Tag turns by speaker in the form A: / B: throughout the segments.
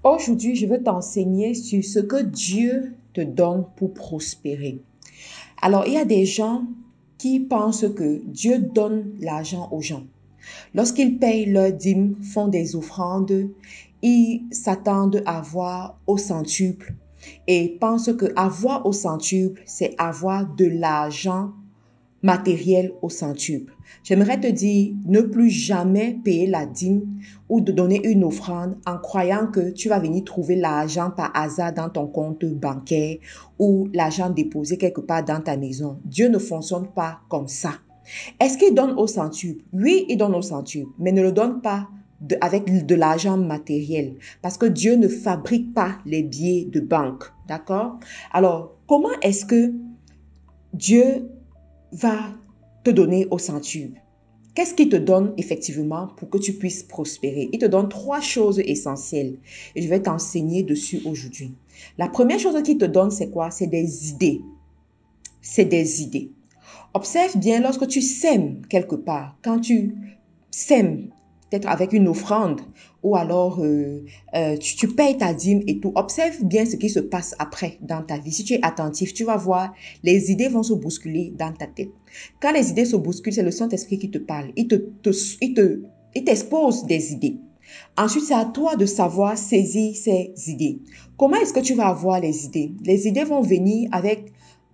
A: Aujourd'hui, je veux t'enseigner sur ce que Dieu te donne pour prospérer. Alors, il y a des gens qui pensent que Dieu donne l'argent aux gens. Lorsqu'ils payent leurs dîmes, font des offrandes, ils s'attendent à avoir au centuple et pensent que avoir au centuple, c'est avoir de l'argent matériel au centuple. J'aimerais te dire, ne plus jamais payer la dîme ou de donner une offrande en croyant que tu vas venir trouver l'argent par hasard dans ton compte bancaire ou l'argent déposé quelque part dans ta maison. Dieu ne fonctionne pas comme ça. Est-ce qu'il donne au centuple? Oui, il donne au centuple, mais ne le donne pas avec de l'argent matériel parce que Dieu ne fabrique pas les billets de banque. D'accord? Alors, comment est-ce que Dieu va te donner au centuple? Qu'est-ce qu'il te donne effectivement pour que tu puisses prospérer? Il te donne trois choses essentielles et je vais t'enseigner dessus aujourd'hui. La première chose qu'il te donne, c'est quoi? C'est des idées. C'est des idées. Observe bien lorsque tu sèmes quelque part, quand tu sèmes peut-être avec une offrande ou alors tu payes ta dîme et tout, observe bien ce qui se passe après dans ta vie. Si tu es attentif, tu vas voir, les idées vont se bousculer dans ta tête. Quand les idées se bousculent, c'est le Saint-Esprit qui te parle. Il t'expose des idées. Ensuite, c'est à toi de savoir saisir ces idées. Comment est-ce que tu vas avoir les idées? Les idées vont venir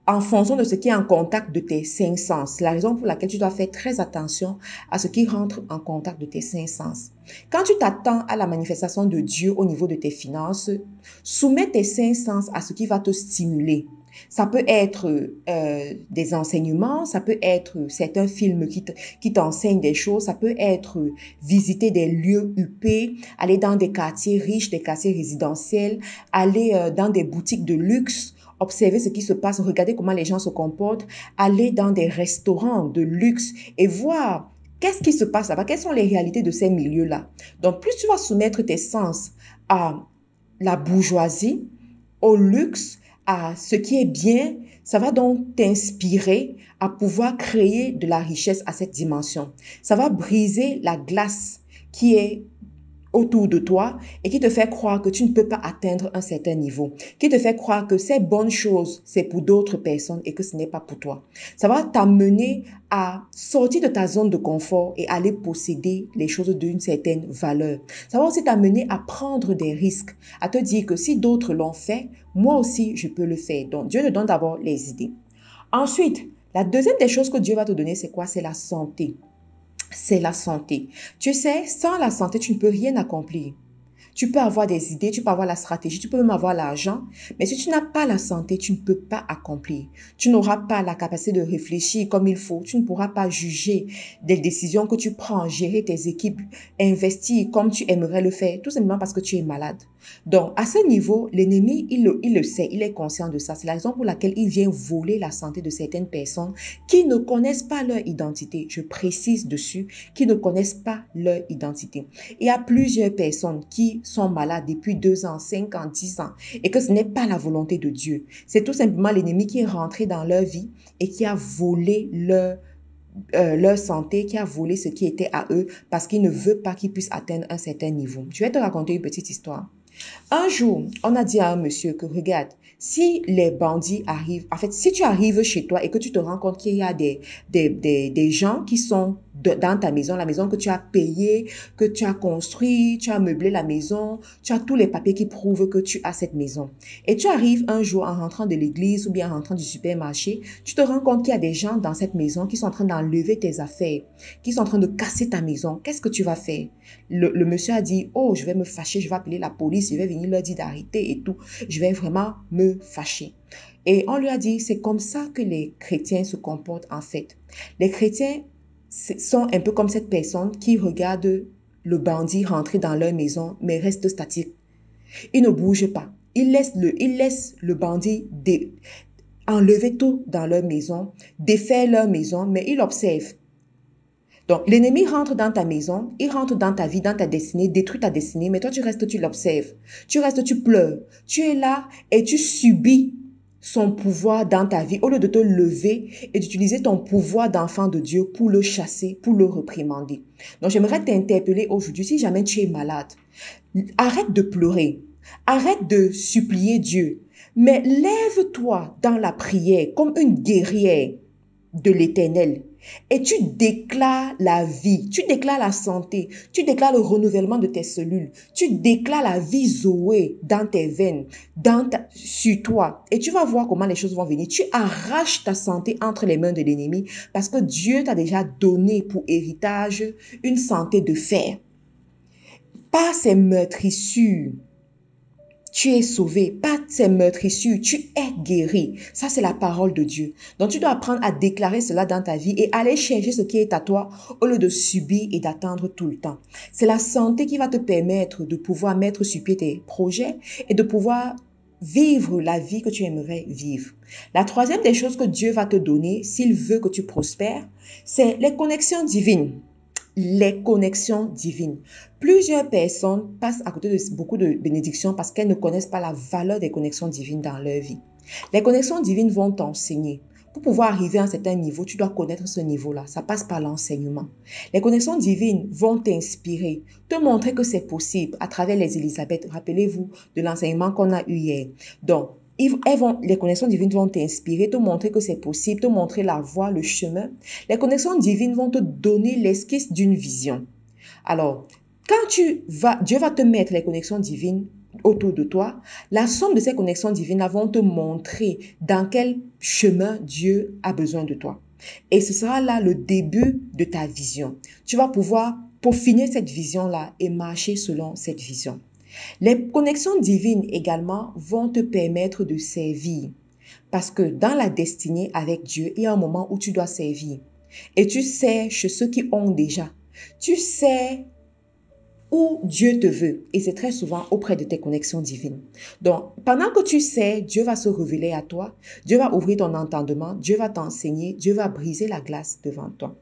A: en fonction de ce qui est en contact de tes cinq sens. La raison pour laquelle tu dois faire très attention à ce qui rentre en contact de tes cinq sens. Quand tu t'attends à la manifestation de Dieu au niveau de tes finances, soumets tes cinq sens à ce qui va te stimuler. Ça peut être des enseignements, ça peut être certains films qui t'enseignent des choses, ça peut être visiter des lieux huppés, aller dans des quartiers riches, des quartiers résidentiels, aller dans des boutiques de luxe, observer ce qui se passe, regarder comment les gens se comportent, aller dans des restaurants de luxe et voir qu'est-ce qui se passe là-bas, quelles sont les réalités de ces milieux-là. Donc, plus tu vas soumettre tes sens à la bourgeoisie, au luxe, à ce qui est bien, ça va donc t'inspirer à pouvoir créer de la richesse à cette dimension. Ça va briser la glace qui est autour de toi et qui te fait croire que tu ne peux pas atteindre un certain niveau, qui te fait croire que ces bonnes choses, c'est pour d'autres personnes et que ce n'est pas pour toi. Ça va t'amener à sortir de ta zone de confort et aller posséder les choses d'une certaine valeur. Ça va aussi t'amener à prendre des risques, à te dire que si d'autres l'ont fait, moi aussi, je peux le faire. Donc, Dieu te donne d'abord les idées. Ensuite, la deuxième des choses que Dieu va te donner, c'est quoi? C'est la santé. C'est la santé. Tu sais, sans la santé, tu ne peux rien accomplir. Tu peux avoir des idées, tu peux avoir la stratégie, tu peux même avoir l'argent, mais si tu n'as pas la santé, tu ne peux pas accomplir. Tu n'auras pas la capacité de réfléchir comme il faut, tu ne pourras pas juger des décisions que tu prends, gérer tes équipes, investir comme tu aimerais le faire, tout simplement parce que tu es malade. Donc, à ce niveau, l'ennemi, il le sait, il est conscient de ça. C'est la raison pour laquelle il vient voler la santé de certaines personnes qui ne connaissent pas leur identité. Je précise dessus, qui ne connaissent pas leur identité. Il y a plusieurs personnes qui sont malades depuis 2 ans, 5 ans, 10 ans et que ce n'est pas la volonté de Dieu. C'est tout simplement l'ennemi qui est rentré dans leur vie et qui a volé leur santé, qui a volé ce qui était à eux parce qu'il ne veut pas qu'ils puissent atteindre un certain niveau. Je vais te raconter une petite histoire. Un jour, on a dit à un monsieur que regarde, si les bandits arrivent, en fait, si tu arrives chez toi et que tu te rends compte qu'il y a des gens qui sont dans ta maison, la maison que tu as payée, que tu as construit, tu as meublé la maison, tu as tous les papiers qui prouvent que tu as cette maison. Et tu arrives un jour en rentrant de l'église ou bien en rentrant du supermarché, tu te rends compte qu'il y a des gens dans cette maison qui sont en train d'enlever tes affaires, qui sont en train de casser ta maison. Qu'est-ce que tu vas faire? Le monsieur a dit, oh, je vais me fâcher, je vais appeler la police, je vais venir leur dire d'arrêter et tout. Je vais vraiment me fâcher. Et on lui a dit, c'est comme ça que les chrétiens se comportent en fait. Les chrétiens sont un peu comme cette personne qui regarde le bandit rentrer dans leur maison, mais reste statique. Il ne bouge pas. Il laisse le bandit enlever tout dans leur maison, défaire leur maison, mais il observe. Donc, l'ennemi rentre dans ta maison, il rentre dans ta vie, dans ta destinée, détruit ta destinée, mais toi, tu restes, tu l'observes. Tu restes, tu pleures. Tu es là et tu subis son pouvoir dans ta vie au lieu de te lever et d'utiliser ton pouvoir d'enfant de Dieu pour le chasser, pour le réprimander. Donc, j'aimerais t'interpeller aujourd'hui, si jamais tu es malade, arrête de pleurer. Arrête de supplier Dieu, mais lève-toi dans la prière comme une guerrière de l'Éternel et tu déclares la vie, tu déclares la santé, tu déclares le renouvellement de tes cellules, tu déclares la vie Zoé dans tes veines, sur toi et tu vas voir comment les choses vont venir. Tu arraches ta santé entre les mains de l'ennemi parce que Dieu t'a déjà donné pour héritage une santé de fer. Par ces meurtrissures, tu es sauvé, par ces meurtrissures, tu es guéri. Ça, c'est la parole de Dieu. Donc, tu dois apprendre à déclarer cela dans ta vie et aller chercher ce qui est à toi au lieu de subir et d'attendre tout le temps. C'est la santé qui va te permettre de pouvoir mettre sur pied tes projets et de pouvoir vivre la vie que tu aimerais vivre. La troisième des choses que Dieu va te donner, s'il veut que tu prospères, c'est les connexions divines. Les connexions divines. Plusieurs personnes passent à côté de beaucoup de bénédictions parce qu'elles ne connaissent pas la valeur des connexions divines dans leur vie. Les connexions divines vont t'enseigner. Pour pouvoir arriver à un certain niveau, tu dois connaître ce niveau-là. Ça passe par l'enseignement. Les connexions divines vont t'inspirer, te montrer que c'est possible à travers les Élisabeth. Rappelez-vous de l'enseignement qu'on a eu hier. Donc, les connexions divines vont t'inspirer, te montrer que c'est possible, te montrer la voie, le chemin. Les connexions divines vont te donner l'esquisse d'une vision. Alors, quand Dieu va te mettre les connexions divines autour de toi, la somme de ces connexions divines vont te montrer dans quel chemin Dieu a besoin de toi. Et ce sera là le début de ta vision. Tu vas pouvoir peaufiner cette vision-là et marcher selon cette vision. Les connexions divines également vont te permettre de servir. Parce que dans la destinée avec Dieu, il y a un moment où tu dois servir. Et tu sais chez ceux qui ont déjà. Tu sais où Dieu te veut. Et c'est très souvent auprès de tes connexions divines. Donc, pendant que tu sais, Dieu va se révéler à toi. Dieu va ouvrir ton entendement. Dieu va t'enseigner. Dieu va briser la glace devant toi.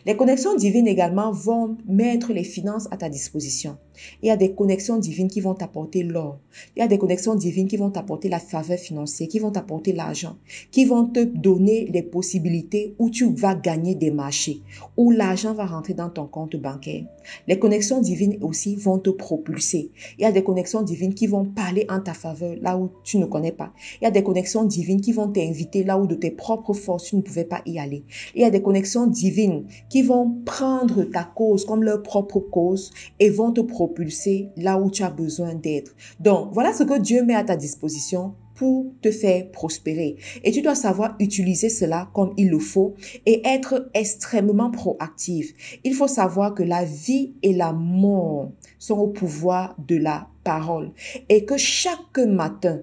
A: Les connexions divines également vont mettre les finances à ta disposition. Il y a des connexions divines qui vont t'apporter l'or. Il y a des connexions divines qui vont t'apporter la faveur financière, qui vont t'apporter l'argent, qui vont te donner les possibilités où tu vas gagner des marchés, où l'argent va rentrer dans ton compte bancaire. Les connexions divines aussi vont te propulser. Il y a des connexions divines qui vont parler en ta faveur là où tu ne connais pas. Il y a des connexions divines qui vont t'inviter là où de tes propres forces tu ne pouvais pas y aller. Il y a des connexions divines qui vont prendre ta cause comme leur propre cause et vont te propulser là où tu as besoin d'être. Donc, voilà ce que Dieu met à ta disposition pour te faire prospérer. Et tu dois savoir utiliser cela comme il le faut et être extrêmement proactif. Il faut savoir que la vie et la mort sont au pouvoir de la parole et que chaque matin,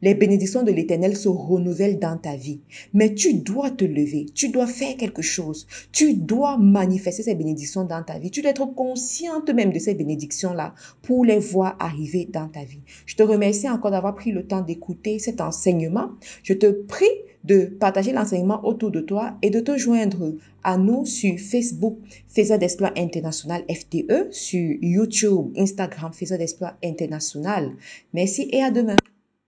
A: les bénédictions de l'Éternel se renouvellent dans ta vie. Mais tu dois te lever, tu dois faire quelque chose, tu dois manifester ces bénédictions dans ta vie. Tu dois être consciente même de ces bénédictions-là pour les voir arriver dans ta vie. Je te remercie encore d'avoir pris le temps d'écouter cet enseignement. Je te prie de partager l'enseignement autour de toi et de te joindre à nous sur Facebook, Faiseurs d'Exploits International FTE, sur YouTube, Instagram, Faiseurs d'Exploits International. Merci et à demain.